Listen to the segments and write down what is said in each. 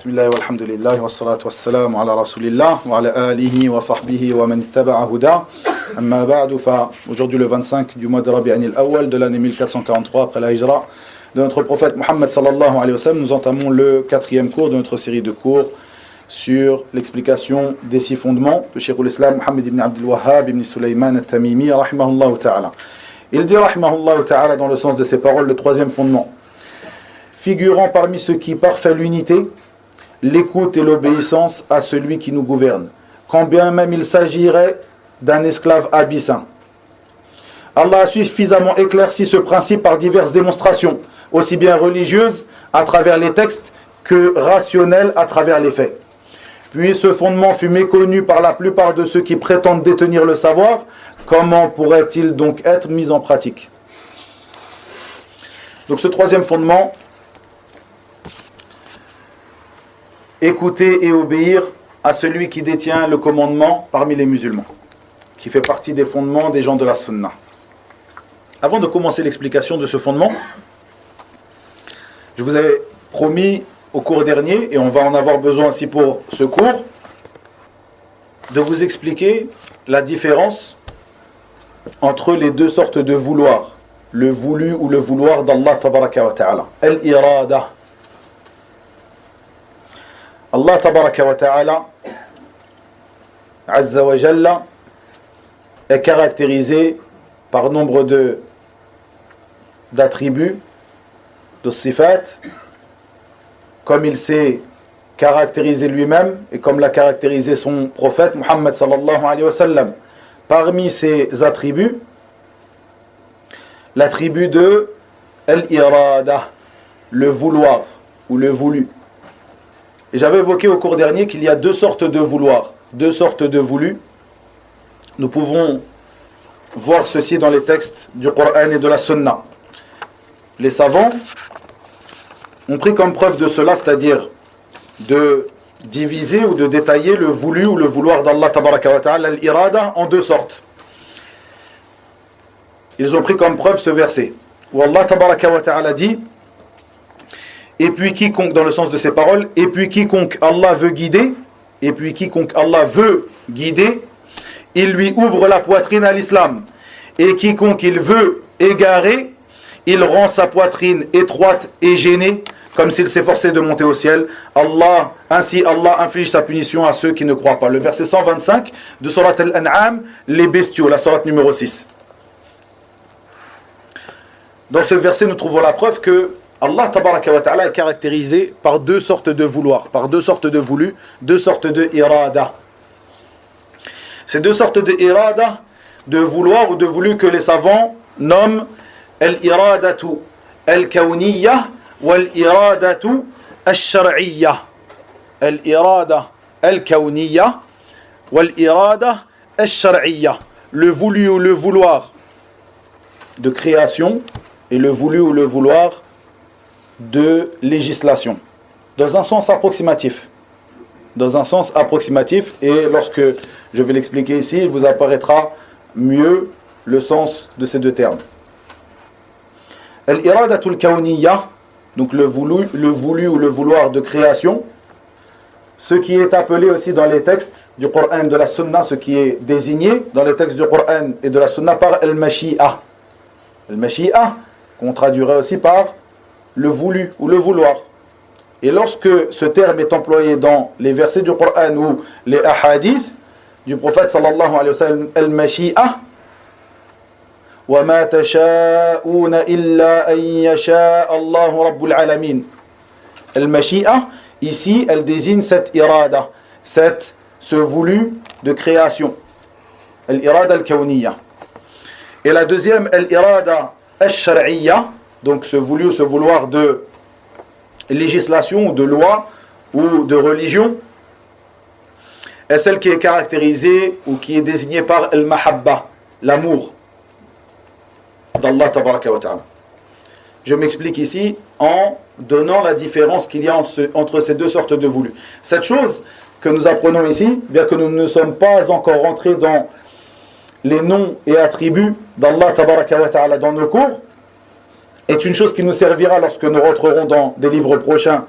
Bismillah walhamdulillah wa salatu wa salam ala rasulillah wa ala alihi wa sahbihi wa man taba'a huda. Amma ba'du, aujourd'hui le 25 du mois de Rabi'an al-Awwal de l'année 1443 après la hijra de notre prophète Muhammad sallallahu alayhi wa sallam, nous entamons le 4e cours de notre série de cours sur l'explication des 6 fondements de Cheikh al-Islam Muhammad ibn Abdul Wahhab ibn Sulaiman al-Tamimi rahimahullah ta'ala. Il dit rahimahullah ta'ala dans le sens de ses paroles le 3e fondement: figurant parmi ceux qui parfaient l'unité, l'écoute et l'obéissance à celui qui nous gouverne, quand bien même il s'agirait d'un esclave abyssin. Allah a suffisamment éclairci ce principe par diverses démonstrations, aussi bien religieuses à travers les textes que rationnelles à travers les faits. Puis ce fondement fut méconnu par la plupart de ceux qui prétendent détenir le savoir. Comment pourrait-il donc être mis en pratique? Donc ce 3e fondement: écouter et obéir à celui qui détient le commandement parmi les musulmans, qui fait partie des fondements des gens de la Sunna. Avant de commencer l'explication de ce fondement, je vous avais promis au cours dernier, et on va en avoir besoin aussi pour ce cours, de vous expliquer la différence entre les deux sortes de vouloir, le voulu ou le vouloir d'Allah tabaraka wa ta'ala, al-irada. Allah tabaraka wa ta'ala azza wa jalla est caractérisé par nombre d'attributs, de sifat, comme il s'est caractérisé lui-même et comme l'a caractérisé son prophète Muhammad sallallahu alayhi wa sallam. Parmi ces attributs, l'attribut de al-irada, le vouloir ou le voulu. Et j'avais évoqué au cours dernier qu'il y a deux sortes de vouloir, deux sortes de voulu. Nous pouvons voir ceci dans les textes du Coran et de la Sunna. Les savants ont pris comme preuve de cela, c'est-à-dire de diviser ou de détailler le voulu ou le vouloir d'Allah tabaraka wa ta'ala, l'irada, en deux sortes. Ils ont pris comme preuve ce verset où Allah tabaraka wa ta'ala dit: et puis quiconque, dans le sens de ces paroles, et puis quiconque Allah veut guider, et puis quiconque Allah veut guider, il lui ouvre la poitrine à l'islam, et quiconque il veut égarer, il rend sa poitrine étroite et gênée, comme s'il s'efforçait de monter au ciel. Ainsi Allah inflige sa punition à ceux qui ne croient pas. Le verset 125 de Surat Al-An'am, les bestiaux, la Surat numéro 6. Dans ce verset, nous trouvons la preuve que Allah tabaraka wa ta'ala est caractérisé par deux sortes de vouloir, par deux sortes de voulu, deux sortes de irada. Ces deux sortes de irada, de vouloir ou de voulu, que les savants nomment al-iradatu al-kawniyya wal-iradatu al-shar'iyya. Al-irada al-kawniyya wal-irada al-shar'iyya. Le voulu ou le vouloir de création et le voulu ou le vouloir de législation, dans un sens approximatif. Dans un sens approximatif, et lorsque je vais l'expliquer ici, il vous apparaîtra mieux le sens de ces deux termes. Al-iradatul kawniyya, donc le voulu ou le vouloir de création, ce qui est appelé aussi dans les textes du Coran et de la Sunna, ce qui est désigné dans les textes du Coran et de la Sunna par al-mashi'a. Al-mashi'a, qu'on traduirait aussi par le voulu ou le vouloir. Et lorsque ce terme est employé dans les versets du Coran ou les ahadiths du prophète sallallahu alayhi wa sallam, al-mashi'a, wa ma tasha'una illa an yasha Allahu rabbul alamin. Al-mashi'a, ici, elle désigne cette irada, ce voulu de création. Al-irada al-kawniyya. Et la deuxième, al-irada al-shar'iyya, donc ce voulu ou ce vouloir de législation ou de loi ou de religion, est celle qui est caractérisée ou qui est désignée par al-mahabba, l'amour d'Allah tabaraka wa ta'ala. Je m'explique ici en donnant la différence qu'il y a entre ces deux sortes de voulus. Cette chose que nous apprenons ici, bien que nous ne sommes pas encore rentrés dans les noms et attributs d'Allah tabaraka wa ta'ala dans nos cours, est une chose qui nous servira lorsque nous rentrerons dans des livres prochains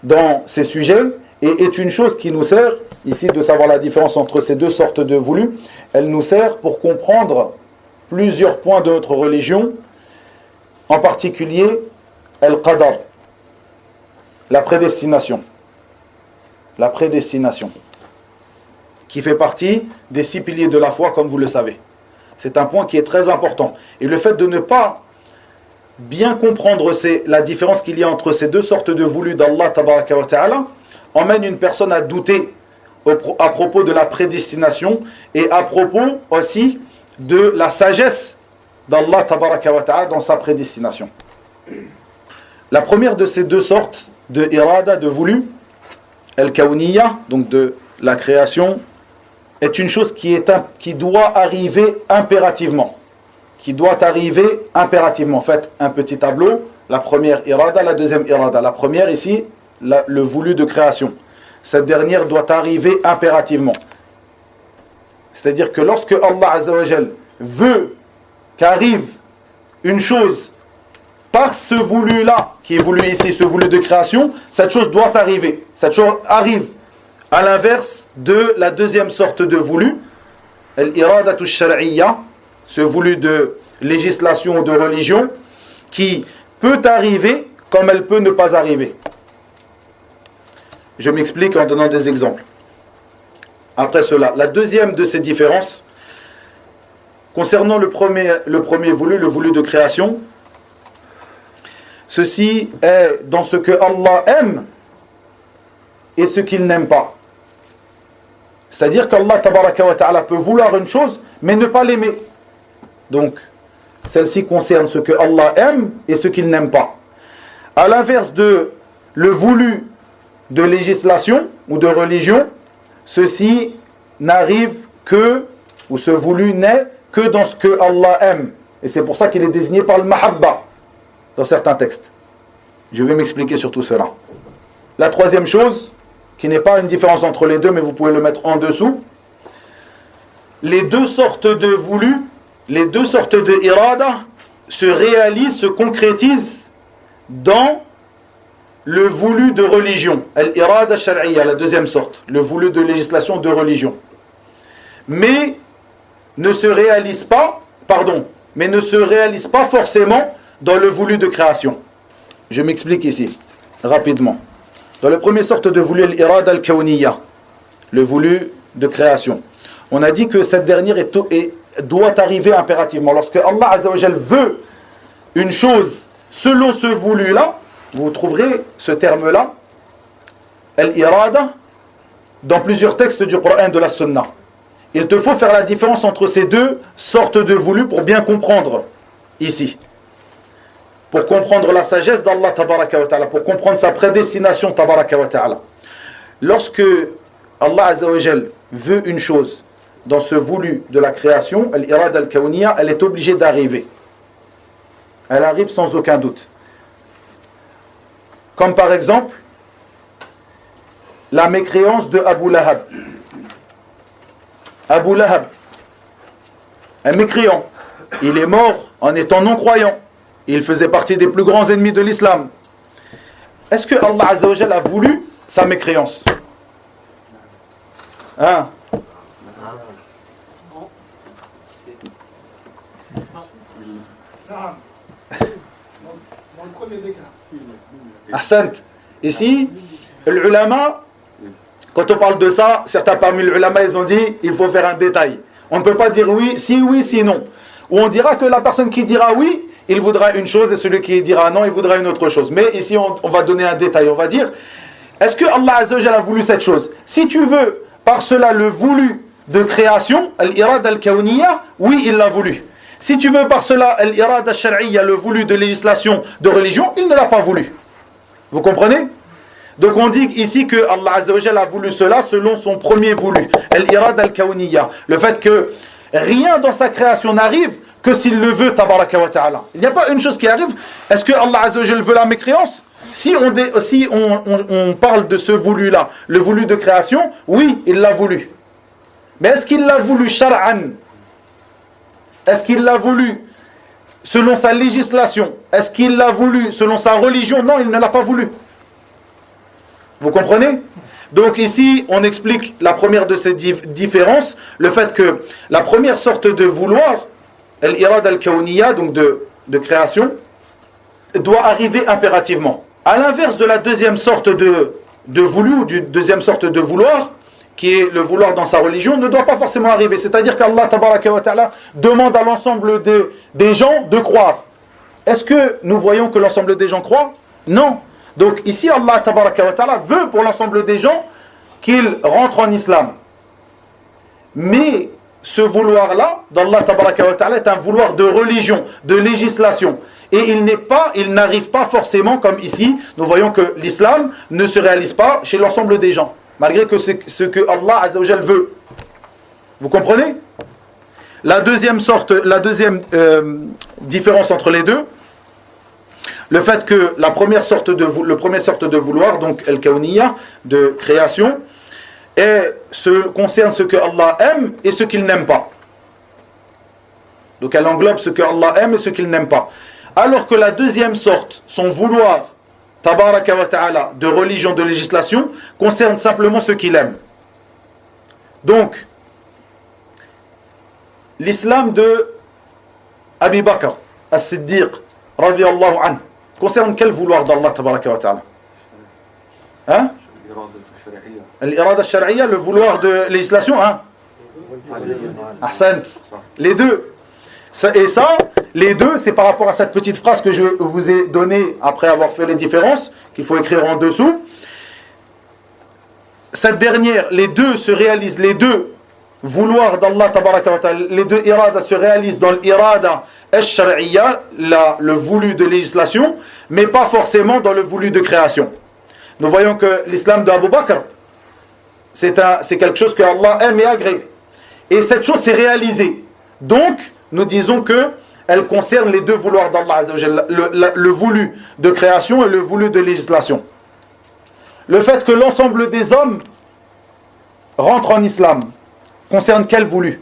dans ces sujets et est une chose qui nous sert, ici de savoir la différence entre ces deux sortes de voulus, elle nous sert pour comprendre plusieurs points de notre religion, en particulier al-qadar, la prédestination. La prédestination, qui fait partie des 6 piliers de la foi, comme vous le savez. C'est un point qui est très important. Et le fait de ne pas bien comprendre la différence qu'il y a entre ces deux sortes de voulus d'Allah tabaraka wa ta'ala emmène une personne à douter à propos de la prédestination et à propos aussi de la sagesse d'Allah tabaraka wa ta'ala dans sa prédestination. La première de ces deux sortes de irada, de voulu, al-kawniyya, donc de la création, est une chose qui doit arriver impérativement. Qui doit arriver impérativement. Faites un petit tableau. La première irada, la deuxième irada. La première ici, le voulu de création. Cette dernière doit arriver impérativement. C'est-à-dire que lorsque Allah Azza wa Jal veut qu'arrive une chose par ce voulu-là, qui est voulu ici, ce voulu de création, cette chose doit arriver. Cette chose arrive à l'inverse de la deuxième sorte de voulu, al-iradatu shar'iyya, ce voulu de législation ou de religion, qui peut arriver comme elle peut ne pas arriver. Je m'explique en donnant des exemples. Après cela, la deuxième de ces différences, concernant le premier voulu, le voulu de création, ceci est dans ce que Allah aime et ce qu'il n'aime pas. C'est-à-dire qu'Allah tabaraka wa ta'ala peut vouloir une chose, mais ne pas l'aimer. Donc, celle-ci concerne ce que Allah aime et ce qu'il n'aime pas. À l'inverse de le voulu de législation ou de religion, ceci n'arrive que, ou ce voulu n'est que dans ce que Allah aime. Et c'est pour ça qu'il est désigné par le mahabba dans certains textes. Je vais m'expliquer sur tout cela. La troisième chose, qui n'est pas une différence entre les deux, mais vous pouvez le mettre en dessous, les deux sortes de voulus, les deux sortes de irada se réalisent, se concrétisent dans le voulu de religion, al-irada shar'iyya, la deuxième sorte, le voulu de législation de religion. Mais ne se réalise pas forcément dans le voulu de création. Je m'explique ici, rapidement. Dans la première sorte de voulu, l'irada al-kawniyya, le voulu de création, on a dit que cette dernière doit arriver impérativement. Lorsque Allah Azza wa Jal veut une chose selon ce voulu-là, vous trouverez ce terme-là, al-irada, dans plusieurs textes du Coran et de la Sunna. Il te faut faire la différence entre ces deux sortes de voulus pour bien comprendre ici. Pour comprendre la sagesse d'Allah tabaraka wa ta'ala, pour comprendre sa prédestination tabaraka wa ta'ala. Lorsque Allah Azza wa Jal veut une chose dans ce voulu de la création, al-irada al-kawniyya, elle est obligée d'arriver. Elle arrive sans aucun doute. Comme par exemple, la mécréance de Abu Lahab. Abu Lahab, un mécréant, il est mort en étant non-croyant. Il faisait partie des plus grands ennemis de l'islam. Est-ce que Allah Azza wa Jalla a voulu sa mécréance? Hein? Ahsant. Ici, l'ulama, quand on parle de ça, certains parmi les ulama, ils ont dit il faut faire un détail. On ne peut pas dire oui, si non. Ou on dira que la personne qui dira oui, il voudra une chose, et celui qui dira non, il voudra une autre chose. Mais ici, on va donner un détail. On va dire, est-ce que Allah Azza wa Jalla a voulu cette chose? Si tu veux, par cela, le voulu de création, al-irada al-kawniyya, oui, il l'a voulu. Si tu veux, par cela, al-irada al-shar'iyya, le voulu de législation, de religion, il ne l'a pas voulu. Vous comprenez? Donc on dit ici que Allah Azza wa Jalla a voulu cela selon son premier voulu, al-irada al-kawniyya. Le fait que rien dans sa création n'arrive que s'il le veut, tabaraka wa ta'ala. Il n'y a pas une chose qui arrive. Est-ce que Allah Azza wa Jalla veut la mécréance? Si on parle de ce voulu-là, le voulu de création, oui, il l'a voulu. Mais est-ce qu'il l'a voulu shar'an? Est-ce qu'il l'a voulu selon sa législation? Est-ce qu'il l'a voulu selon sa religion? Non, il ne l'a pas voulu. Vous comprenez? Donc ici, on explique la première de ces différences, le fait que la première sorte de vouloir, l'irada al-kawniya, donc de création, doit arriver impérativement. À l'inverse de la deuxième sorte de voulu, ou du deuxième sorte de vouloir, qui est le vouloir dans sa religion, ne doit pas forcément arriver. C'est-à-dire qu'Allah tabaraka wa ta'ala demande à l'ensemble des gens de croire. Est-ce que nous voyons que l'ensemble des gens croient? Non. Donc ici, Allah tabaraka wa ta'ala veut pour l'ensemble des gens qu'ils rentrent en islam. Mais ce vouloir-là, d'Allah tabaraka wa ta'ala, est un vouloir de religion, de législation. Et il n'arrive pas forcément, comme ici, nous voyons que l'islam ne se réalise pas chez l'ensemble des gens, malgré que c'est ce que Allah Azza wa Jal veut. Vous comprenez? La deuxième différence entre les deux, le fait que le premier sorte de vouloir, donc al-kawniya, de création, concerne ce que Allah aime et ce qu'il n'aime pas. Donc elle englobe ce que Allah aime et ce qu'il n'aime pas. Alors que la deuxième sorte, son vouloir, tabaraka wa ta'ala, de religion, de législation, concerne simplement ce qu'il aime. Donc, l'islam de Abi Bakr, as-Siddiq, radiyallahu anhu, concerne quel vouloir d'Allah, tabaraka wa ta'ala? Hein? L'irada al-shar'iyya, le vouloir de législation, hein? Ahsant. Les deux. Et ça, les deux, c'est par rapport à cette petite phrase que je vous ai donnée après avoir fait les différences, qu'il faut écrire en dessous. Cette dernière, les deux se réalisent, les deux vouloirs d'Allah, tabaraka wa ta'ala, les deux irada se réalisent dans l'irada al-shar'iyya, le voulu de législation, mais pas forcément dans le voulu de création. Nous voyons que l'islam d'Abu Bakr, c'est quelque chose que Allah aime et agrée. Et cette chose s'est réalisée. Donc, nous disons que elle concerne les deux vouloirs d'Allah Azza wa Jalla, le voulu de création et le voulu de législation. Le fait que l'ensemble des hommes rentrent en islam concerne quel voulu?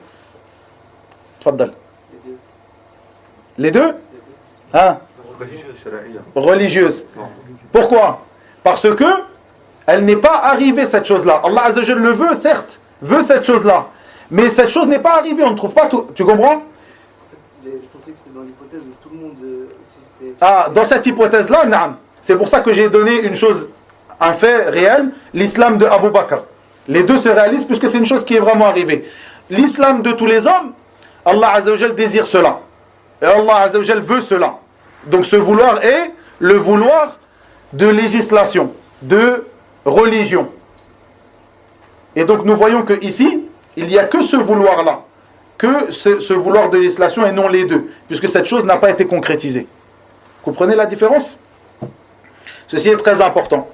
Tfaddal. Les deux? Hein? Religieuse. Pourquoi? Parce que elle n'est pas arrivée, cette chose-là. Allah Azza wa Jalla le veut, certes, veut cette chose-là. Mais cette chose n'est pas arrivée, on ne trouve pas tout. Tu comprends? Je pensais que c'était dans l'hypothèse où tout le monde... dans cette hypothèse-là, naam. C'est pour ça que j'ai donné une chose, un fait réel, l'islam de Abu Bakr. Les deux se réalisent puisque c'est une chose qui est vraiment arrivée. L'islam de tous les hommes, Allah Azza wa Jal désire cela. Et Allah Azza wa Jal veut cela. Donc ce vouloir est le vouloir de législation, de religion. Et donc nous voyons que ici, il n'y a que ce vouloir-là, que ce vouloir de législation et non les deux, puisque cette chose n'a pas été concrétisée. Vous comprenez la différence? Ceci est très important.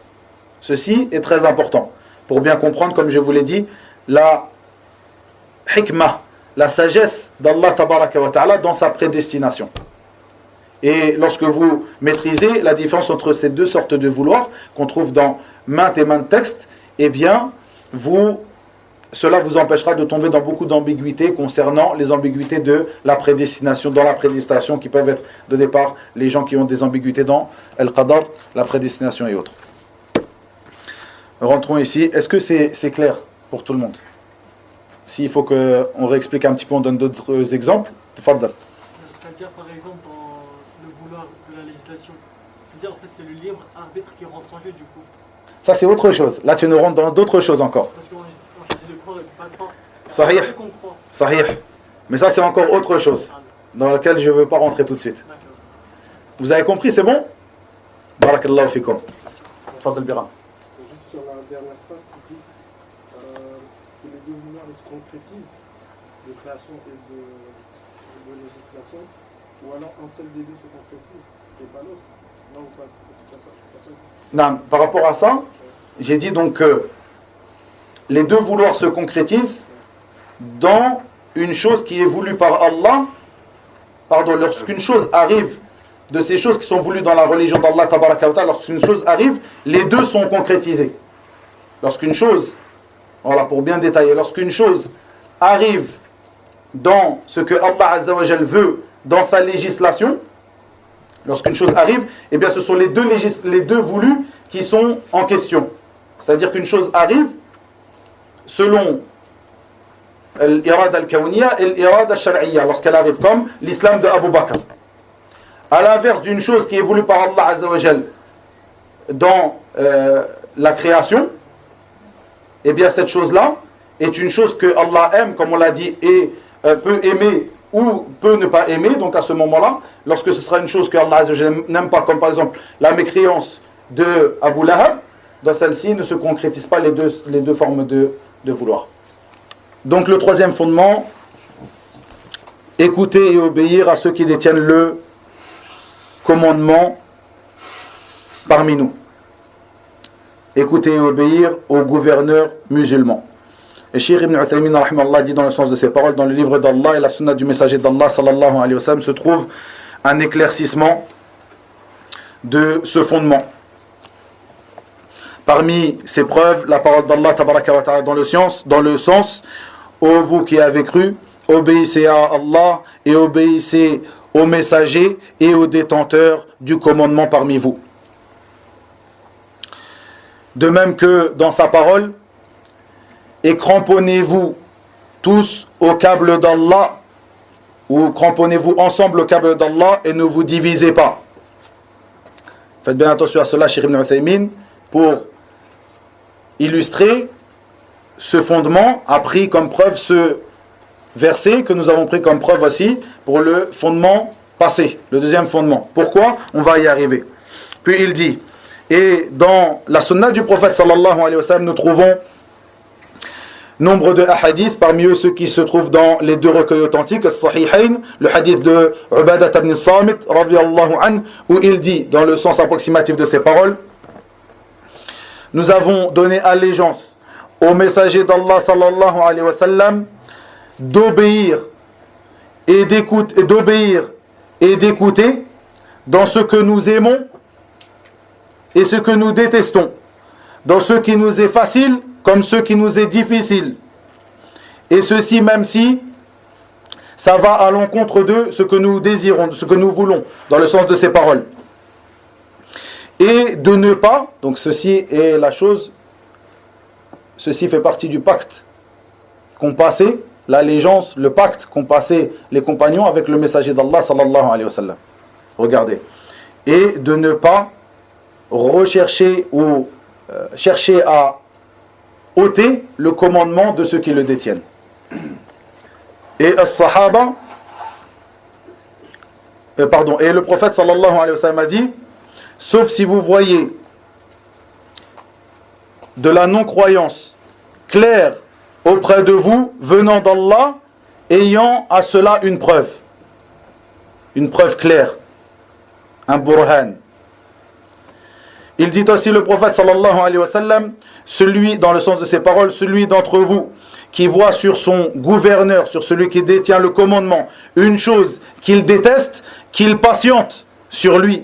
Ceci est très important. Pour bien comprendre, comme je vous l'ai dit, la hikmah, la sagesse d'Allah tabaraka wa ta'ala dans sa prédestination. Et lorsque vous maîtrisez la différence entre ces deux sortes de vouloirs qu'on trouve dans maintes et maintes textes, eh bien, cela vous empêchera de tomber dans beaucoup d'ambiguïtés concernant les ambiguïtés de la prédestination, dans la prédestination qui peuvent être données par les gens qui ont des ambiguïtés dans Al-Qadar, la prédestination et autres. Rentrons ici. Est-ce que c'est clair pour tout le monde? S'il faut qu'on réexplique un petit peu, on donne d'autres exemples. Tfaddal. C'est-à-dire par exemple dans le vouloir de la législation, c'est-à-dire en fait c'est le libre arbitre qui rentre en jeu du coup. Ça c'est autre chose. Là tu nous rentres dans d'autres choses encore. Parce qu'on choisit de croire et de pas croire. Sahih. Sahih. Mais ça c'est encore autre chose dans laquelle je ne veux pas rentrer tout de suite. Vous avez compris, c'est bon? Barakallahu fikum. Tfaddal Biram. Juste sur la dernière phrase, tu dis c'est les deux vouloirs qui se concrétisent, de création et de législation, ou alors un seul des deux se concrétise et pas l'autre. Non ou pas? C'est pas ça. Non, par rapport à ça, j'ai dit donc que les deux vouloirs se concrétisent dans une chose qui est voulue par Allah. Pardon, lorsqu'une chose arrive de ces choses qui sont voulues dans la religion d'Allah tabaraka wa ta'ala, lorsqu'une chose arrive, les deux sont concrétisés. Lorsqu'une chose, voilà pour bien détailler, lorsqu'une chose arrive dans ce que Allah Azza wa Jal veut dans sa législation, lorsqu'une chose arrive, eh bien ce sont les deux voulus qui sont en question. c'est-à-dire qu'une chose arrive selon l'irada al-kawniya et l'irada al-shar'iyya, lorsqu'elle arrive comme l'islam de Abu Bakr. À l'inverse d'une chose qui est voulue par Allah Azza wa Jal dans la création, eh bien cette chose-là est une chose que Allah aime, comme on l'a dit, et peut aimer ou peut ne pas aimer. Donc à ce moment-là, lorsque ce sera une chose que Allah Azza wa Jal n'aime pas, comme par exemple la mécréance de Abu Lahab, dans celle-ci ne se concrétisent pas les deux formes de vouloir. Donc le troisième fondement, écouter et obéir à ceux qui détiennent le commandement parmi nous. Écouter et obéir aux gouverneurs musulmans. Et Cheikh Ibn Uthaymin rahimahullah dit dans le sens de ces paroles, dans le livre d'Allah et la sunna du messager d'Allah sallallahu alayhi wa sallam se trouve un éclaircissement de ce fondement. Parmi ces preuves, la parole d'Allah tabaraka wa ta'ala dans le sens, ô vous qui avez cru, obéissez à Allah et obéissez aux messagers et aux détenteurs du commandement parmi vous. De même que dans sa parole, et cramponnez-vous tous au câble d'Allah, ou cramponnez-vous ensemble au câble d'Allah et ne vous divisez pas. Faites bien attention à cela, Cheikh Ibn Uthaymin, pour illustrer ce fondement, a pris comme preuve ce verset que nous avons pris comme preuve aussi pour le fondement passé, le deuxième fondement. Pourquoi? On va y arriver. Puis il dit, et dans la sunna du prophète sallallahu alayhi wa sallam, nous trouvons nombre de hadiths, parmi eux ceux qui se trouvent dans les deux recueils authentiques, As-Sahihayn, le hadith de Ubadah ibn Samit, radiyallahu anhu, où il dit, dans le sens approximatif de ses paroles, nous avons donné allégeance au messager d'Allah sallallahu alayhi wa sallam d'obéir et d'écouter dans ce que nous aimons et ce que nous détestons, dans ce qui nous est facile comme ce qui nous est difficile, et ceci même si ça va à l'encontre de ce que nous désirons, de ce que nous voulons, dans le sens de ces paroles. Et de ne pas, donc ceci est la chose, ceci fait partie du pacte qu'ont passé, l'allégeance, le pacte qu'ont passé les compagnons avec le messager d'Allah sallallahu alayhi wa sallam. Regardez. Et de ne pas rechercher ou chercher à ôter le commandement de ceux qui le détiennent. Et as-sahaba, et le prophète sallallahu alayhi wa sallam a dit, sauf si vous voyez de la non-croyance claire auprès de vous, venant d'Allah, ayant à cela une preuve claire, un burhan. Il dit aussi le prophète sallallahu alayhi wa sallam, celui, dans le sens de ses paroles, celui d'entre vous qui voit sur son gouverneur, sur celui qui détient le commandement, une chose qu'il déteste, qu'il patiente sur lui.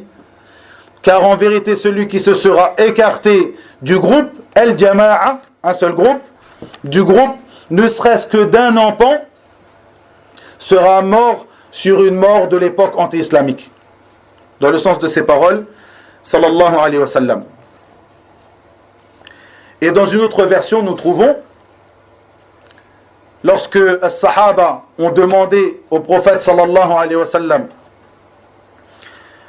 Car en vérité, celui qui se sera écarté du groupe, el-jama'a, un seul groupe, du groupe, ne serait-ce que d'un empan, sera mort sur une mort de l'époque anti-islamique. Dans le sens de ces paroles, sallallahu alayhi wa sallam. Et dans une autre version, nous trouvons, lorsque les Sahaba ont demandé au prophète sallallahu alayhi wa sallam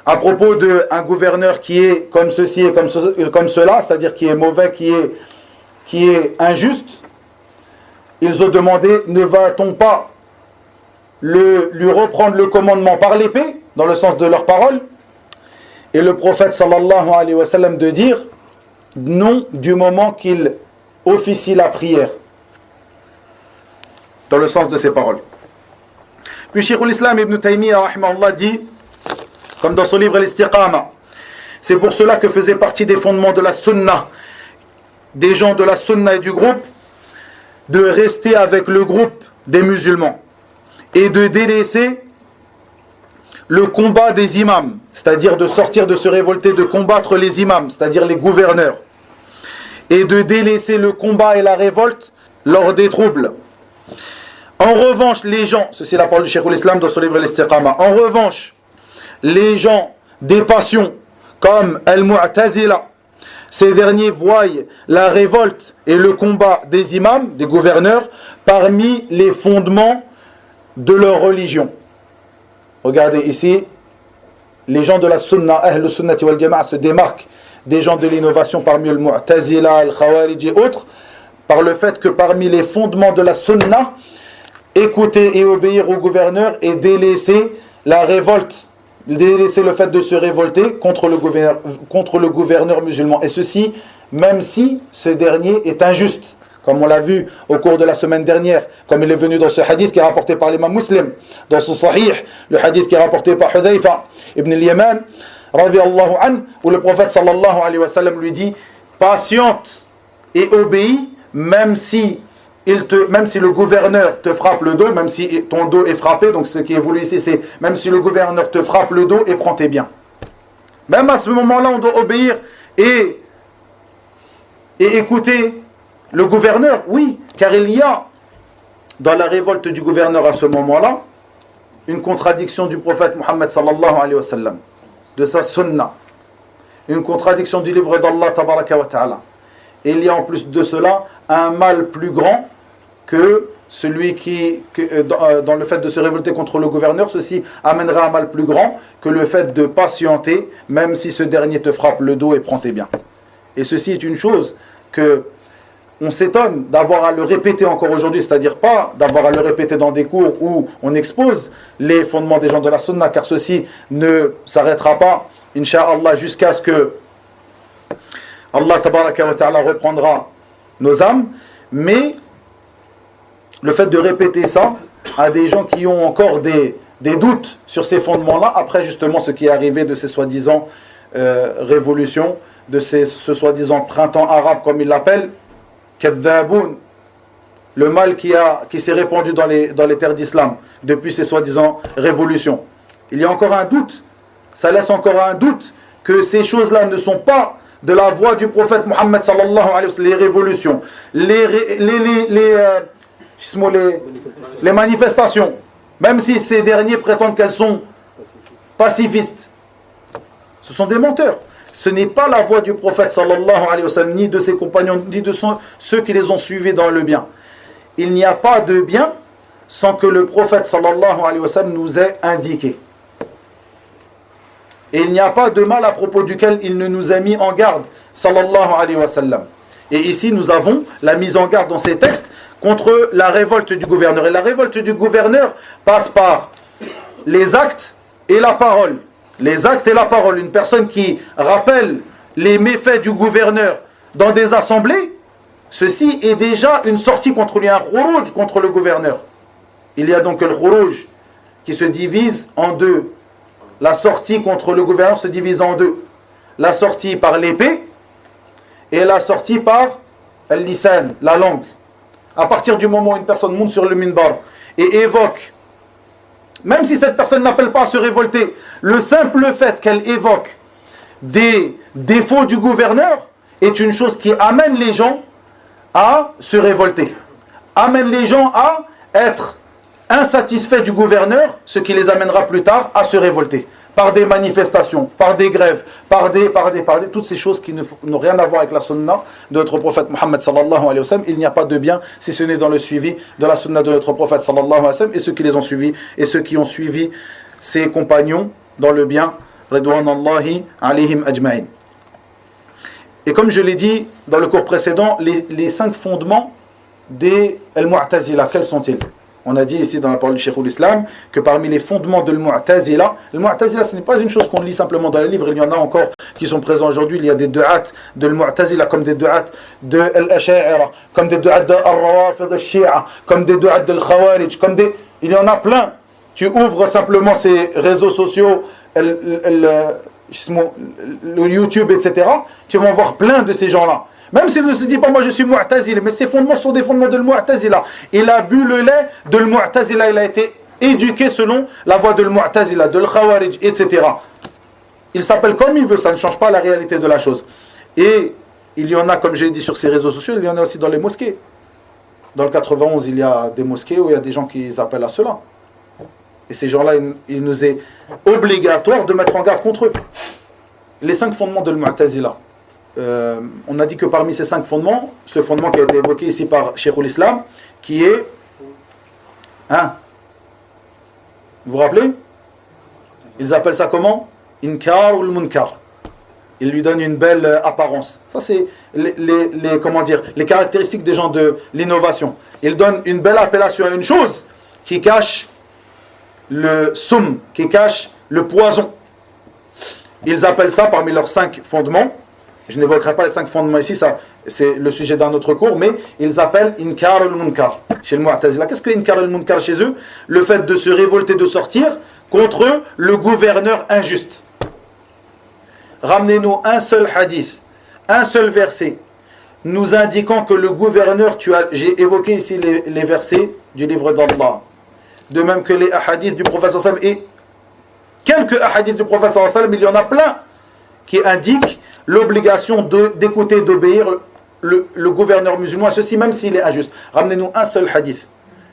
à propos d'un gouverneur qui est comme ceci et comme cela, c'est-à-dire qui est mauvais, qui est injuste, ils ont demandé, ne va-t-on pas lui reprendre le commandement par l'épée, dans le sens de leurs paroles? Et le prophète sallallahu alayhi wa sallam de dire non, du moment qu'il officie la prière, dans le sens de ses paroles. Puis Cheikh l'Islam Ibn Taymiyyah rahimahullah dit, comme dans son livre Al-Istiqama, c'est pour cela que faisait partie des fondements de la sunna, des gens de la sunna et du groupe, de rester avec le groupe des musulmans et de délaisser le combat des imams, c'est-à-dire de sortir, de se révolter, de combattre les imams, c'est-à-dire les gouverneurs, et de délaisser le combat et la révolte lors des troubles. En revanche, les gens, ceci est la parole du Cheikh l'Islam dans son livre Al-Istiqama, en revanche, les gens des passions comme Al-Mu'tazila, ces derniers voient la révolte et le combat des imams, des gouverneurs, parmi les fondements de leur religion. Regardez ici, les gens de la sunna, Ahl sunnati wal jama'a, se démarquent des gens de l'innovation parmi le Mu'tazila, le Khawarij et autres, par le fait que parmi les fondements de la sunna, écouter et obéir au gouverneur et délaisser la révolte, délaisser le fait de se révolter contre le gouverneur musulman. Et ceci, même si ce dernier est injuste, comme on l'a vu au cours de la semaine dernière, comme il est venu dans ce hadith qui est rapporté par l'imam Muslim, dans son sahih, le hadith qui est rapporté par Hudhayfa ibn al-Yaman, radiyallahu anhu, où le prophète sallallahu alayhi wa sallam lui dit, patiente et obéis, même si le gouverneur te frappe le dos, même si ton dos est frappé, donc ce qui est voulu ici, c'est même si le gouverneur te frappe le dos et prend tes biens. Même à ce moment-là, on doit obéir et écouter le gouverneur, oui, car il y a dans la révolte du gouverneur à ce moment-là une contradiction du prophète Muhammad sallallahu alayhi wa sallam, de sa sunna, une contradiction du livre d'Allah tabaraka wa ta'ala. Et il y a en plus de cela un mal plus grand que celui dans le fait de se révolter contre le gouverneur, ceci amènera un mal plus grand que le fait de patienter, même si ce dernier te frappe le dos et prend tes biens. Et ceci est une chose que on s'étonne d'avoir à le répéter encore aujourd'hui, c'est-à-dire pas d'avoir à le répéter dans des cours où on expose les fondements des gens de la sunna, car ceci ne s'arrêtera pas, incha'Allah, jusqu'à ce que Allah tabaraka wa ta'ala reprendra nos âmes, mais le fait de répéter ça à des gens qui ont encore des doutes sur ces fondements-là, après justement ce qui est arrivé de ces soi-disant révolutions, de ce soi-disant printemps arabe comme ils l'appellent, kadhaboun, le mal qui s'est répandu dans les terres d'islam depuis ces soi-disant révolutions. Il y a encore un doute, ça laisse encore un doute que ces choses-là ne sont pas de la voix du prophète Muhammad sallallahu alayhi wa sallam, les révolutions, les manifestations, même si ces derniers prétendent qu'elles sont pacifistes, ce sont des menteurs. Ce n'est pas la voix du prophète sallallahu alayhi wa sallam, ni de ses compagnons, ni de ceux qui les ont suivis dans le bien. Il n'y a pas de bien sans que le prophète sallallahu alayhi wa sallam nous ait indiqué. Et il n'y a pas de mal à propos duquel il ne nous a mis en garde, sallallahu alayhi wa sallam. Et ici, nous avons la mise en garde dans ces textes contre la révolte du gouverneur. Et la révolte du gouverneur passe par les actes et la parole. Les actes et la parole. Une personne qui rappelle les méfaits du gouverneur dans des assemblées, ceci est déjà une sortie contre lui, un khuruj contre le gouverneur. Il y a donc le khuruj qui se divise en deux. La sortie contre le gouverneur se divise en deux. La sortie par l'épée et la sortie par al-lisan, la langue. À partir du moment où une personne monte sur le minbar et évoque, même si cette personne n'appelle pas à se révolter, le simple fait qu'elle évoque des défauts du gouverneur est une chose qui amène les gens à se révolter, amène les gens à être insatisfaits du gouverneur, ce qui les amènera plus tard à se révolter, par des manifestations, par des grèves, par toutes ces choses qui n'ont rien à voir avec la sunna de notre prophète Muhammad sallallahu alayhi wa sallam. Il n'y a pas de bien si ce n'est dans le suivi de la sunna de notre prophète sallallahu alayhi wa sallam, et ceux qui les ont suivis et ceux qui ont suivi ses compagnons dans le bien, ridwanallahi alayhim ajma'in. Et comme je l'ai dit dans le cours précédent, les 5 fondements des al-Mu'tazila, quels sont-ils? On a dit ici dans la parole du Cheikh l'Islam que parmi les fondements de al-Mu'tazila, ce n'est pas une chose qu'on lit simplement dans les livres, il y en a encore qui sont présents aujourd'hui. Il y a des du'at de al-Mu'tazila comme des du'at de al-Asha'ira, comme des du'at de al-Rawafid al-Shi'a, comme des du'at de al-Khawarij, il y en a plein. Tu ouvres simplement ces réseaux sociaux, le YouTube, etc. Tu vas en voir plein de ces gens-là. Même s'il ne se dit pas, moi je suis Mu'tazila, mais ces fondements sont des fondements de Mu'tazila. Il a bu le lait de Mu'tazila, il a été éduqué selon la voie de Mu'tazila, de Khawarij, etc. Il s'appelle comme il veut, ça ne change pas la réalité de la chose. Et il y en a, comme j'ai dit sur ces réseaux sociaux, il y en a aussi dans les mosquées. Dans le 91, il y a des mosquées où il y a des gens qui appellent à cela. Et ces gens-là, il nous est obligatoire de mettre en garde contre eux. Les 5 fondements de Mu'tazila. on a dit que parmi ces 5 fondements, ce fondement qui a été évoqué ici par Cheikhul Islam, qui est, vous vous rappelez? Ils appellent ça comment? Inkar ou munkar. Ils lui donnent une belle apparence. Ça, c'est les caractéristiques des gens de l'innovation. Ils donnent une belle appellation à une chose qui cache le soum, qui cache le poison. Ils appellent ça parmi leurs 5 fondements. Je n'évoquerai pas les 5 fondements ici, ça c'est le sujet d'un autre cours, mais ils appellent Inkar al-Munkar chez le Mu'tazila. Qu'est-ce que Inkar al-Munkar chez eux? Le fait de se révolter, de sortir contre le gouverneur injuste. Ramenez-nous un seul hadith, un seul verset, nous indiquant que le gouverneur, j'ai évoqué ici les versets du livre d'Allah, de même que les hadiths du prophète sallallahu alayhi wa sallam, et quelques hadiths du prophète sallallahu alayhi wa sallam, il y en a plein qui indiquent l'obligation d'écouter, d'obéir le gouverneur musulman, à ceci même s'il est injuste. Ramenez-nous un seul hadith,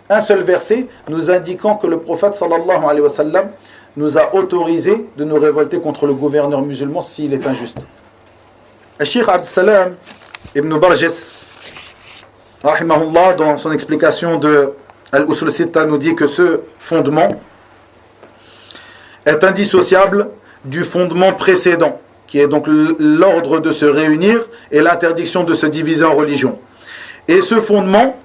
un seul verset, nous indiquant que le prophète sallallahu alayhi wa sallam nous a autorisé de nous révolter contre le gouverneur musulman s'il est injuste. Le Cheikh Abd Salam ibn Barjes, rahimahullah, dans son explication de Al-Usul Sitta, nous dit que ce fondement est indissociable du fondement précédent, qui est donc l'ordre de se réunir et l'interdiction de se diviser en religion. Et ce fondement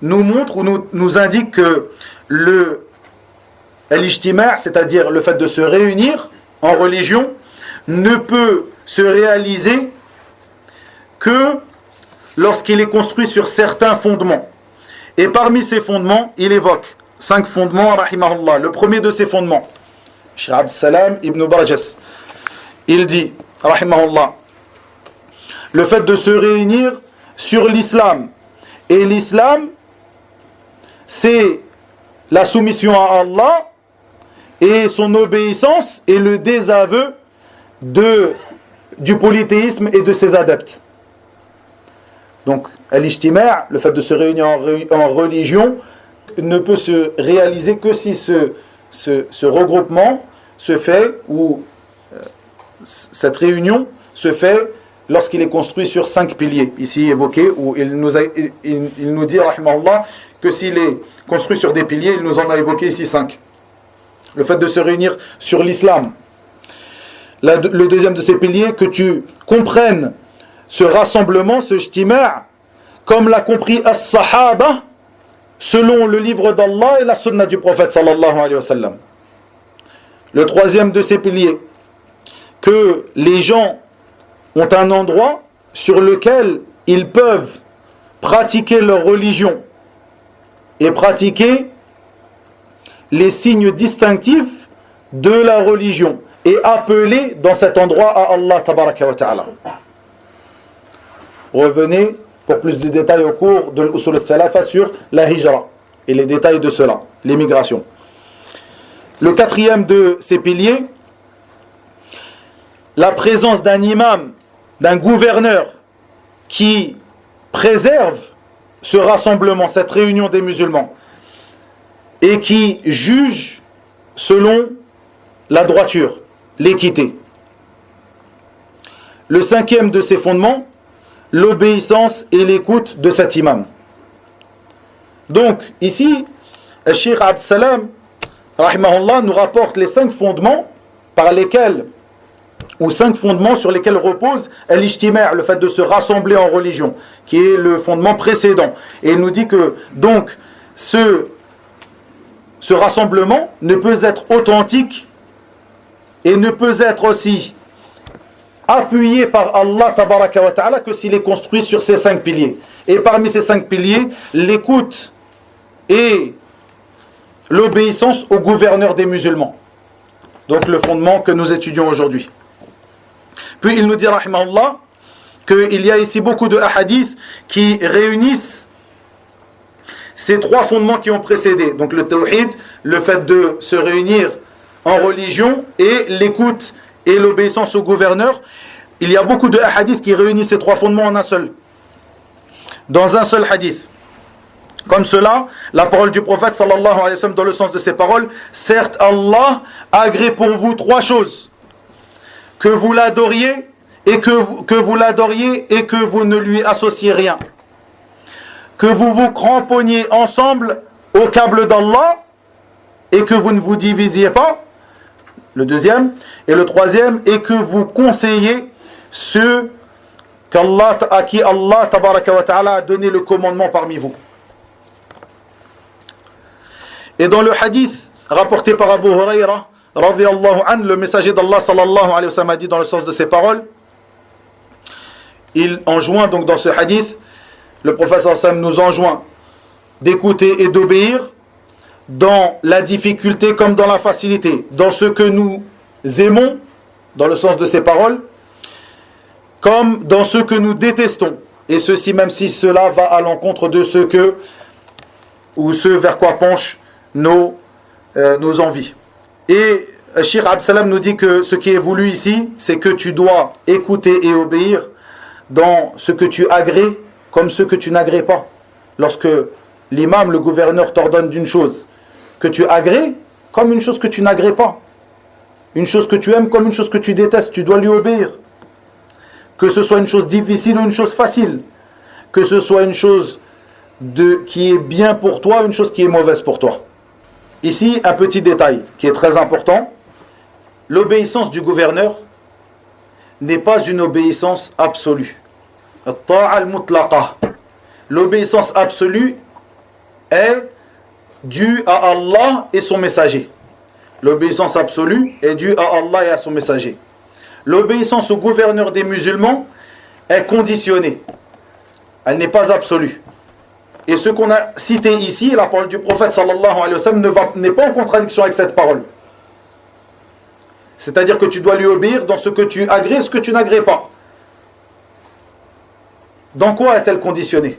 nous montre ou nous indique que l'ijtima', c'est-à-dire le fait de se réunir en religion, ne peut se réaliser que lorsqu'il est construit sur certains fondements. Et parmi ces fondements, il évoque 5 fondements, rahimahullah. Le premier de ces fondements, Cheikh Abd Salam ibn Barjas, il dit, rahimahullah, le fait de se réunir sur l'islam. Et l'islam, c'est la soumission à Allah et son obéissance et le désaveu du polythéisme et de ses adeptes. Donc, l'ijtima', le fait de se réunir en religion, ne peut se réaliser que si ce regroupement se fait, ou cette réunion se fait lorsqu'il est construit sur 5 piliers, ici évoqués, où il nous dit, rahimahullah, que s'il est construit sur des piliers, il nous en a évoqué ici 5. Le fait de se réunir sur l'islam. Le deuxième de ces piliers, que tu comprennes ce rassemblement, ce ijtima', comme l'a compris as-sahaba, selon le livre d'Allah et la sunna du prophète sallallahu alayhi wa sallam. Le troisième de ces piliers, que les gens ont un endroit sur lequel ils peuvent pratiquer leur religion et pratiquer les signes distinctifs de la religion et appeler dans cet endroit à Allah tabaraka wa ta'ala. Revenez pour plus de détails au cours de l'Usul al-Thalatha sur la hijra et les détails de cela, l'émigration. Le quatrième de ces piliers, la présence d'un imam, d'un gouverneur qui préserve ce rassemblement, cette réunion des musulmans et qui juge selon la droiture, l'équité. Le cinquième de ces fondements, l'obéissance et l'écoute de cet imam. Donc, ici, le Cheikh Abd Salam, rahimahullah, nous rapporte les 5 fondements par lesquels, ou 5 fondements sur lesquels repose l'ijtima', le fait de se rassembler en religion, qui est le fondement précédent. Et il nous dit que, donc, ce rassemblement ne peut être authentique et ne peut être aussi appuyé par Allah tabaraka wa ta'ala que s'il est construit sur ces 5 piliers. Et parmi ces 5 piliers, l'écoute et l'obéissance au gouverneur des musulmans. Donc le fondement que nous étudions aujourd'hui. Puis il nous dit, rahimahullah, qu'il y a ici beaucoup de hadiths qui réunissent ces 3 fondements qui ont précédé. Donc le tawhid, le fait de se réunir en religion et l'écoute et l'obéissance au gouverneur. Il y a beaucoup de hadiths qui réunissent ces 3 fondements en un seul. Dans un seul hadith. Comme cela, la parole du prophète sallallahu alayhi wa sallam dans le sens de ces paroles, certes Allah a agréé pour vous 3 choses. Que vous l'adoriez et que vous l'adoriez et que vous ne lui associez rien. Que vous vous cramponniez ensemble au câble d'Allah et que vous ne vous divisiez pas. Le deuxième. Et le troisième, et que vous conseillez ceux à qui Allah tabaraka wa ta'ala a donné le commandement parmi vous. Et dans le hadith rapporté par Abu Huraira, radiyallahu anhu, le messager d'Allah sallallahu alayhi wa sallam a dit dans le sens de ses paroles, il enjoint donc dans ce hadith, le prophète sallallahu alayhi wa sallam nous enjoint d'écouter et d'obéir dans la difficulté comme dans la facilité, dans ce que nous aimons, dans le sens de ses paroles, comme dans ce que nous détestons, et ceci même si cela va à l'encontre de ce que ou ce vers quoi penchent nos envies. Et Cheikh Absalam nous dit que ce qui est voulu ici, c'est que tu dois écouter et obéir dans ce que tu agrées comme ce que tu n'agrées pas. Lorsque l'imam, le gouverneur t'ordonne d'une chose que tu agrées comme une chose que tu n'agrées pas, une chose que tu aimes comme une chose que tu détestes, tu dois lui obéir. Que ce soit une chose difficile ou une chose facile, que ce soit une chose qui est bien pour toi ou une chose qui est mauvaise pour toi. Ici, un petit détail qui est très important. L'obéissance du gouverneur n'est pas une obéissance absolue. L'obéissance absolue est due à Allah et son messager. L'obéissance absolue est due à Allah et à son messager. L'obéissance au gouverneur des musulmans est conditionnée. Elle n'est pas absolue. Et ce qu'on a cité ici, la parole du prophète sallallahu alayhi wa sallam, n'est pas en contradiction avec cette parole. C'est-à-dire que tu dois lui obéir dans ce que tu agrées et ce que tu n'agrées pas. Dans quoi est-elle conditionnée?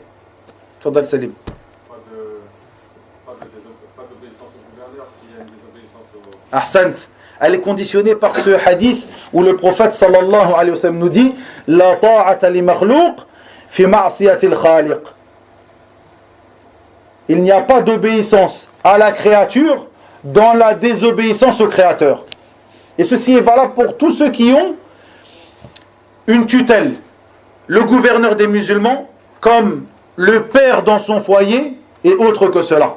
Fadal Salim. Pas d'obéissance au gouverneur s'il y a une désobéissance au... Ahsant. Elle est conditionnée par ce hadith où le prophète sallallahu alayhi wa sallam nous dit La ta'ata li makhlouq fi ma'siyatil khaliq. Il n'y a pas d'obéissance à la créature dans la désobéissance au créateur. Et ceci est valable pour tous ceux qui ont une tutelle. Le gouverneur des musulmans, comme le père dans son foyer, et autre que cela.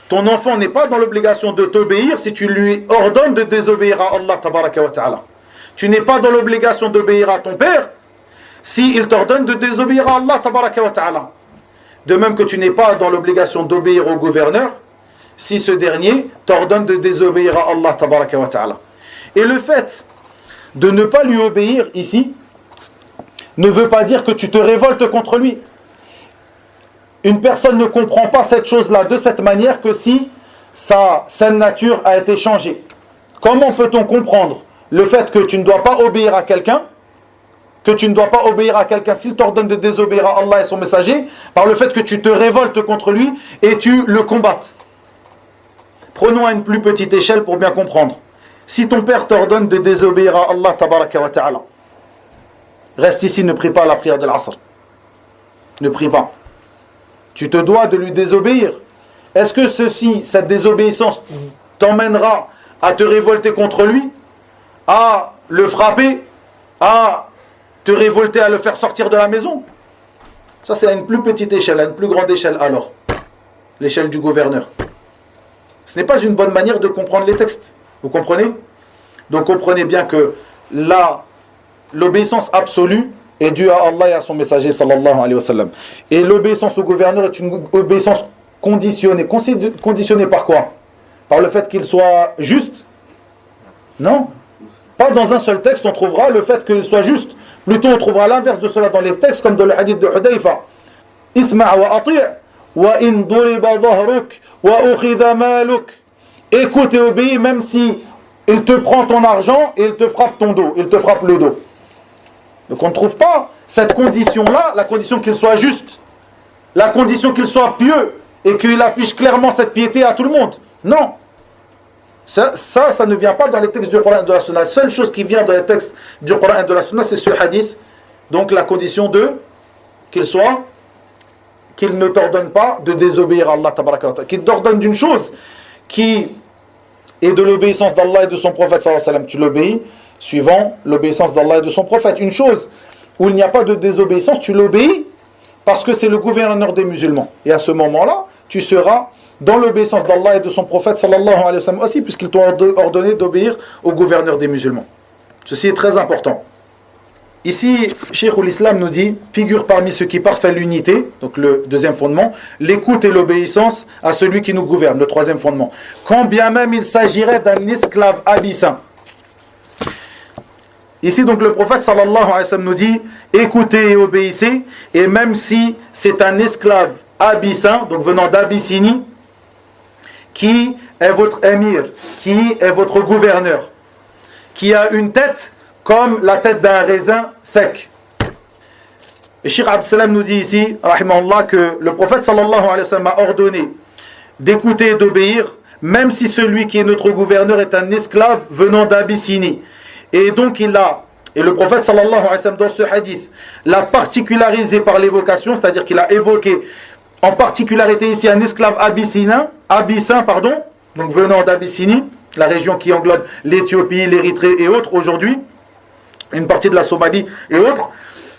Ton enfant n'est pas dans l'obligation de t'obéir si tu lui ordonnes de désobéir à Allah tabaraka wa ta'ala. Tu n'es pas dans l'obligation d'obéir à ton père s'il t'ordonne de désobéir à Allah tabaraka wa ta'ala. De même que tu n'es pas dans l'obligation d'obéir au gouverneur si ce dernier t'ordonne de désobéir à Allah tabaraka wa ta'ala. Et le fait de ne pas lui obéir ici ne veut pas dire que tu te révoltes contre lui. Une personne ne comprend pas cette chose-là de cette manière que si sa saine nature a été changée. Comment peut-on comprendre le fait que tu ne dois pas obéir à quelqu'un, s'il t'ordonne de désobéir à Allah et son messager, par le fait que tu te révoltes contre lui et tu le combattes? Prenons à une plus petite échelle pour bien comprendre. Si ton père t'ordonne de désobéir à Allah tabaraka wa ta'ala, reste ici, ne prie pas la prière de l'Asr. Ne prie pas. Tu te dois de lui désobéir. Est-ce que cette désobéissance t'emmènera à te révolter contre lui, à le frapper, à te révolter, à le faire sortir de la maison? Ça, c'est à une plus petite échelle, à une plus grande échelle alors. L'échelle du gouverneur. Ce n'est pas une bonne manière de comprendre les textes. Vous comprenez? Donc comprenez bien que l'obéissance absolue est due à Allah et à son messager sallallahu alayhi wa sallam. Et l'obéissance au gouverneur est une obéissance conditionnée. Conditionnée par quoi? Par le fait qu'il soit juste? Non. Pas dans un seul texte on trouvera le fait qu'il soit juste. Plutôt on trouvera l'inverse de cela dans les textes comme dans le hadith de Hudayfa. Isma' wa ati' wa in duriba dhahruk wa ukhidha maluk. Écoute et obéis même si il te prend ton argent et il te frappe ton dos, il te frappe le dos. Donc on ne trouve pas cette condition-là, la condition qu'il soit juste, la condition qu'il soit pieux et qu'il affiche clairement cette piété à tout le monde. Non. Ça ne vient pas dans les textes du Coran et de la Sunna. La seule chose qui vient dans les textes du Coran et de la Sunna, c'est ce hadith. Donc la condition qu'il ne t'ordonne pas de désobéir à Allah tabaraka wa ta'ala, qu'il t'ordonne d'une chose qui est de l'obéissance d'Allah et de son prophète sallallahu alayhi wa sallam, tu l'obéis. suivant l'obéissance d'Allah et de son prophète. Une chose où il n'y a pas de désobéissance, tu l'obéis parce que c'est le gouverneur des musulmans. Et à ce moment-là, tu seras dans l'obéissance d'Allah et de son prophète sallallahu alayhi wa sallam aussi, puisqu'ils t'ont ordonné d'obéir au gouverneur des musulmans. Ceci est très important. Ici, Cheikh l'Islam nous dit, figure parmi ceux qui parfaient l'unité, donc le deuxième fondement, l'écoute et l'obéissance à celui qui nous gouverne, le troisième fondement. Quand bien même il s'agirait d'un esclave abyssin. Ici, donc, le prophète sallallahu alayhi wa sallam nous dit, écoutez et obéissez, et même si c'est un esclave abyssin, donc venant d'Abyssinie, qui est votre émir, qui est votre gouverneur, qui a une tête comme la tête d'un raisin sec. Et Cheikh Abd Salam nous dit ici, rahimahullah, que le prophète sallallahu alayhi wa sallam a ordonné d'écouter et d'obéir, même si celui qui est notre gouverneur est un esclave venant d'Abyssinie. Et donc et le prophète sallallahu alayhi wa sallam dans ce hadith l'a particularisé par l'évocation, c'est-à-dire qu'il a évoqué en particularité ici un esclave abyssin, donc venant d'Abyssinie, la région qui englobe l'Éthiopie, l'Érythrée et autres aujourd'hui, une partie de la Somalie et autres.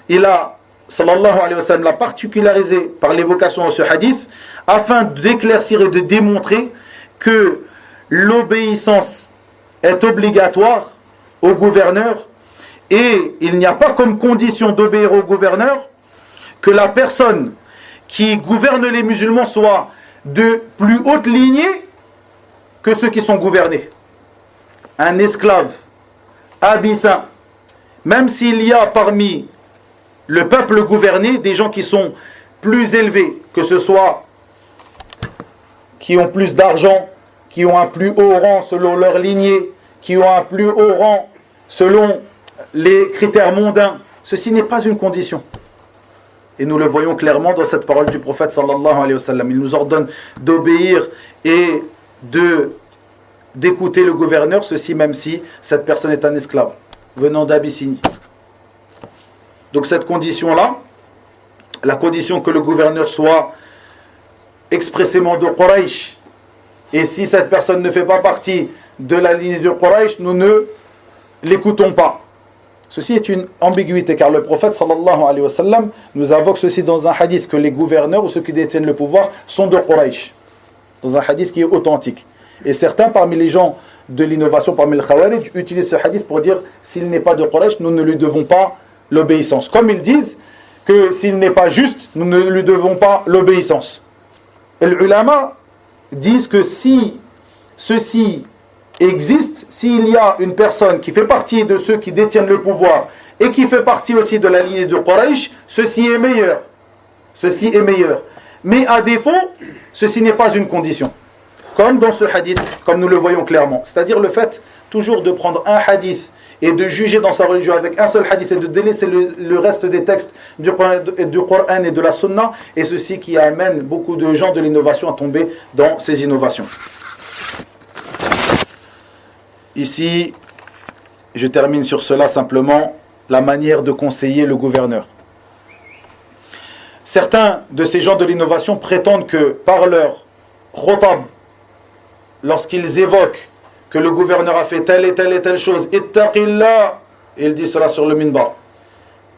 Il a, sallallahu alayhi wa sallam, l'a particularisé par l'évocation de ce hadith afin d'éclaircir et de démontrer que l'obéissance est obligatoire au gouverneur et il n'y a pas comme condition d'obéir au gouverneur que la personne qui gouverne les musulmans soit de plus haute lignée que ceux qui sont gouvernés. Un esclave abyssin, même s'il y a parmi le peuple gouverné des gens qui sont plus élevés, que ce soit qui ont plus d'argent, qui ont un plus haut rang selon leur lignée, qui ont un plus haut rang selon les critères mondains, ceci n'est pas une condition. Et nous le voyons clairement dans cette parole du prophète sallallahu alayhi wa sallam. Il nous ordonne d'obéir et d'écouter le gouverneur, ceci même si cette personne est un esclave venant d'Abyssinie. Donc cette condition-là, la condition que le gouverneur soit expressément de Quraysh, et si cette personne ne fait pas partie de la lignée de Quraysh, nous ne l'écoutons pas. Ceci est une ambiguïté, car le prophète sallallahu alayhi wa sallam nous invoque ceci dans un hadith, que les gouverneurs ou ceux qui détiennent le pouvoir sont de Quraysh, dans un hadith qui est authentique. Et certains parmi les gens de l'innovation, parmi les Khawarij, utilisent ce hadith pour dire s'il n'est pas de Quraysh, nous ne lui devons pas l'obéissance. Comme ils disent que s'il n'est pas juste, nous ne lui devons pas l'obéissance. Et les ulama disent que si ceci existe, s'il y a une personne qui fait partie de ceux qui détiennent le pouvoir et qui fait partie aussi de la lignée de Quraysh, ceci est meilleur. Ceci est meilleur. Mais à défaut, ceci n'est pas une condition. Comme dans ce hadith, comme nous le voyons clairement. C'est-à-dire le fait toujours de prendre un hadith et de juger dans sa religion avec un seul hadith et de délaisser le reste des textes du Coran et de la Sunna, et ceci qui amène beaucoup de gens de l'innovation à tomber dans ces innovations. Ici, je termine sur cela simplement, la manière de conseiller le gouverneur. Certains de ces gens de l'innovation prétendent que par leur khotab, lorsqu'ils évoquent que le gouverneur a fait telle et telle et telle chose, ittaqillah, ils disent cela sur le minbar.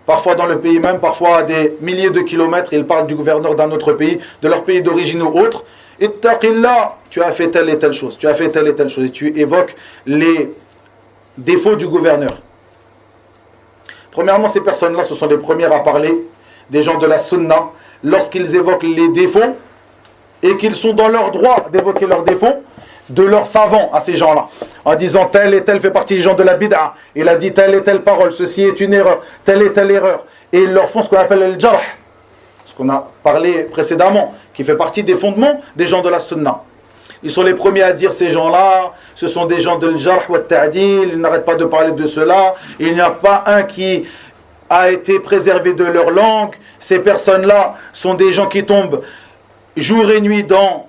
Parfois dans le pays même, parfois à des milliers de kilomètres, ils parlent du gouverneur d'un autre pays, de leur pays d'origine ou autre. Ittaqillah, tu as fait telle et telle chose, tu as fait telle et telle chose, et tu évoques les défauts du gouverneur. Premièrement, ces personnes-là, ce sont les premières à parler des gens de la sunna, lorsqu'ils évoquent les défauts, et qu'ils sont dans leur droit d'évoquer leurs défauts, de leurs savants à ces gens-là, en disant tel et tel fait partie des gens de la bid'a, il a dit telle et telle parole, ceci est une erreur, telle et telle erreur, et ils leur font ce qu'on appelle le jarh, ce qu'on a parlé précédemment, qui fait partie des fondements des gens de la sunna. Ils sont les premiers à dire ces gens-là, ce sont des gens de l'jarh wa ta'dil, ils n'arrêtent pas de parler de cela, il n'y a pas un qui a été préservé de leur langue, ces personnes-là sont des gens qui tombent jour et nuit dans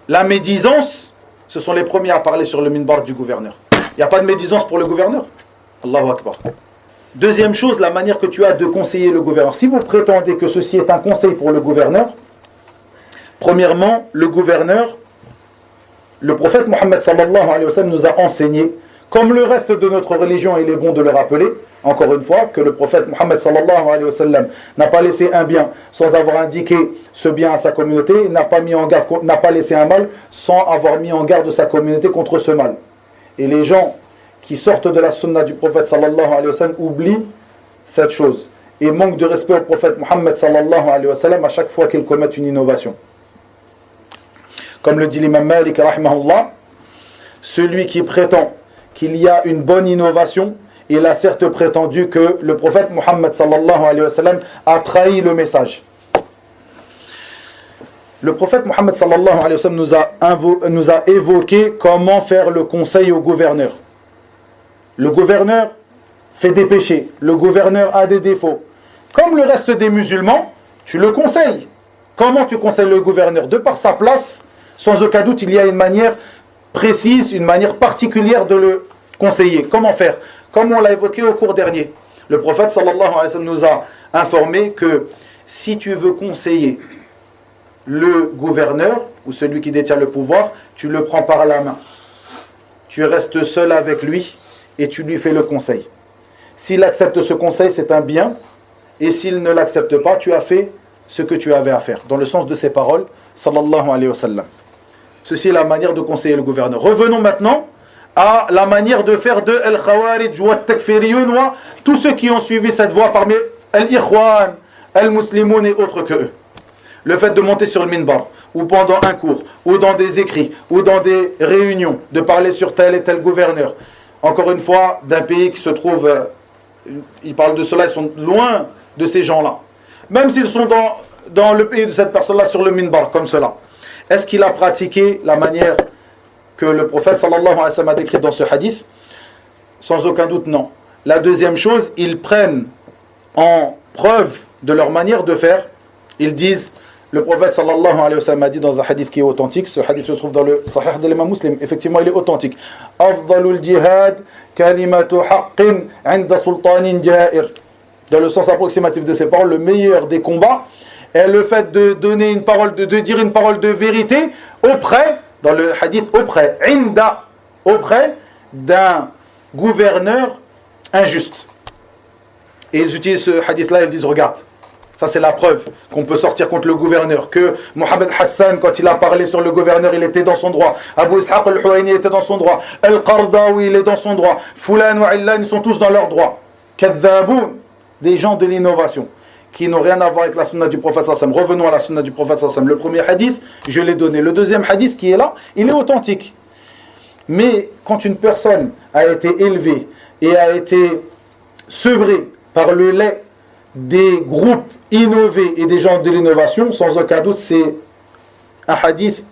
la médisance. Ce sont les premiers à parler sur le minbar du gouverneur. Il n'y a pas de médisance pour le gouverneur. Allahu Akbar. Deuxième chose, la manière que tu as de conseiller le gouverneur. Si vous prétendez que ceci est un conseil pour le gouverneur, premièrement, le gouverneur, le prophète Mohammed sallallahu alayhi wa sallam nous a enseigné Comme le reste de notre religion, il est bon de le rappeler, encore une fois, que le prophète Mohammed sallallahu alayhi wa sallam n'a pas laissé un bien sans avoir indiqué ce bien à sa communauté, n'a pas laissé un mal sans avoir mis en garde sa communauté contre ce mal. Et les gens qui sortent de la sunna du prophète sallallahu alayhi wa sallam oublient cette chose et manquent de respect au prophète Mohammed sallallahu alayhi wa sallam à chaque fois qu'ils commettent une innovation. Comme le dit l'imam Malik rahimahullah, celui qui prétend qu'il y a une bonne innovation, il a certes prétendu que le prophète Mohammed sallallahu alayhi wa sallam a trahi le message. Le prophète Mohammed sallallahu alayhi wa sallam nous a évoqué comment faire le conseil au gouverneur. Le gouverneur fait des péchés, le gouverneur a des défauts. Comme le reste des musulmans, tu le conseilles. Comment tu conseilles le gouverneur? De par sa place, sans aucun doute, il y a une manière précise, une manière particulière de le conseiller. Comment faire? Comme on l'a évoqué au cours dernier. Le prophète sallallahu alayhi wa sallam nous a informé que si tu veux conseiller le gouverneur ou celui qui détient le pouvoir, tu le prends par la main. Tu restes seul avec lui et tu lui fais le conseil. S'il accepte ce conseil, c'est un bien. Et s'il ne l'accepte pas, tu as fait ce que tu avais à faire. Dans le sens de ces paroles, sallallahu alayhi wa sallam. Ceci est la manière de conseiller le gouverneur. Revenons maintenant à la manière de faire de Al-Khawarij wa Al-Takfiriyun wa tous ceux qui ont suivi cette voie parmi Al-Ikhwan, Al-Muslimoun et autres que eux. Le fait de monter sur le minbar, ou pendant un cours, ou dans des écrits, ou dans des réunions, de parler sur tel et tel gouverneur. Encore une fois, d'un pays qui se trouve, ils parlent de cela, ils sont loin de ces gens-là. Même s'ils sont dans le pays de cette personne-là, sur le minbar, comme cela. Est-ce qu'il a pratiqué la manière que le prophète sallallahu alayhi wa sallam a décrite dans ce hadith? Sans aucun doute, non. La deuxième chose, ils prennent en preuve de leur manière de faire, ils disent, le prophète sallallahu alayhi wa sallam a dit dans un hadith qui est authentique, ce hadith se trouve dans le Sahih de l'imam Muslim, effectivement il est authentique. Afdalul jihad kalimatu haqqin 'inda sultanin ja'ir. Dans le sens approximatif de ces paroles, le meilleur des combats est le fait de donner une parole, de dire une parole de vérité auprès, dans le hadith, auprès d'un gouverneur injuste. Et ils utilisent ce hadith-là, ils disent, regarde, ça c'est la preuve qu'on peut sortir contre le gouverneur, que Mohamed Hassan, quand il a parlé sur le gouverneur, il était dans son droit. Abu Ishaq al-Huwayni était dans son droit. Al-Qardawi, il est dans son droit. Fulan wa Illan, ils sont tous dans leur droit. Kadhaboun, des gens de l'innovation, qui n'ont rien à voir avec la sunna du prophète sallallahu alayhi wa sallam. Revenons à la sunna du prophète sallallahu alayhi wa sallam. Le premier hadith, je l'ai donné. Le deuxième hadith qui est là, il est authentique. Mais quand une personne a été élevée et a été sevrée par le lait des groupes innovés et des gens de l'innovation, sans aucun doute, c'est un hadith,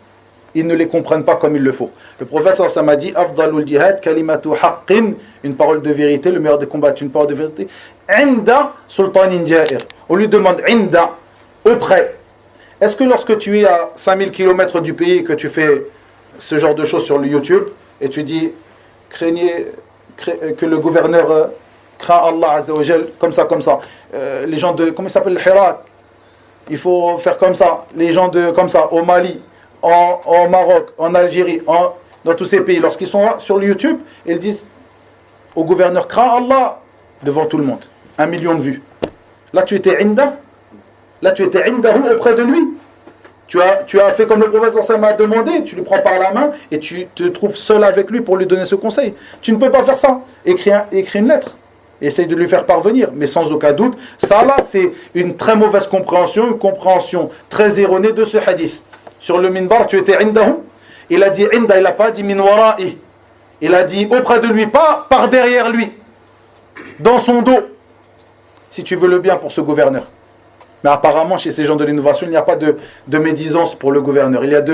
ils ne les comprennent pas comme il le faut. Le prophète sallallahu alayhi wa sallam a dit, Afdalul jihad kalimatu haqqin, une parole de vérité, le meilleur des combats est une parole de vérité. Inda sultanin ja'ir. On lui demande inda, auprès. Est-ce que lorsque tu es à 5000 km du pays et que tu fais ce genre de choses sur le YouTube et tu dis craignez que le gouverneur craint Allah Azza wa Jal, comme ça, les gens de, comment il s'appelle, le Hirak, il faut faire comme ça, les gens de, comme ça, au Mali, en Maroc, en Algérie, dans tous ces pays, lorsqu'ils sont là, sur le YouTube, ils disent au gouverneur craint Allah devant tout le monde. 1 million de vues. Là tu étais inda, auprès de lui. Tu as fait comme le prophète sallallahu alayhi wa sallam a demandé, tu lui prends par la main et tu te trouves seul avec lui pour lui donner ce conseil. Tu ne peux pas faire ça. Écris une lettre. Essaye de lui faire parvenir, mais sans aucun doute, ça là c'est une très mauvaise compréhension, une compréhension très erronée de ce hadith. Sur le minbar, tu étais indahu, il a dit inda, il n'a pas dit min wara'i. Il a dit auprès de lui, pas par derrière lui, dans son dos, si tu veux le bien pour ce gouverneur. Mais apparemment, chez ces gens de l'innovation, il n'y a pas de médisance pour le gouverneur. Il y a de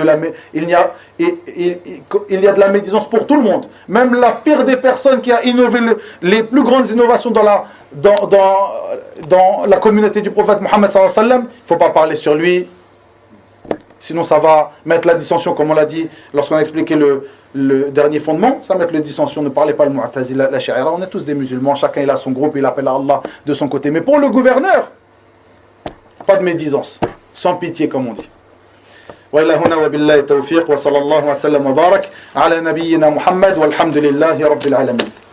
la médisance pour tout le monde. Même la pire des personnes qui a innové les plus grandes innovations dans la communauté du prophète Mohammed sallallahu alayhi wa sallam, il ne faut pas parler sur lui. Sinon, ça va mettre la dissension, comme on l'a dit lorsqu'on a expliqué le dernier fondement. Ça va mettre la dissension. Ne parlez pas le Mu'tazila, la Sha'ira. On est tous des musulmans. Chacun il a son groupe, il appelle Allah de son côté. Mais pour le gouverneur, pas de médisance, sans pitié comme on dit. وإلى هنا وبالله التوفيق وصلى الله وسلم وبارك على نبينا محمد والحمد لله رب العالمين.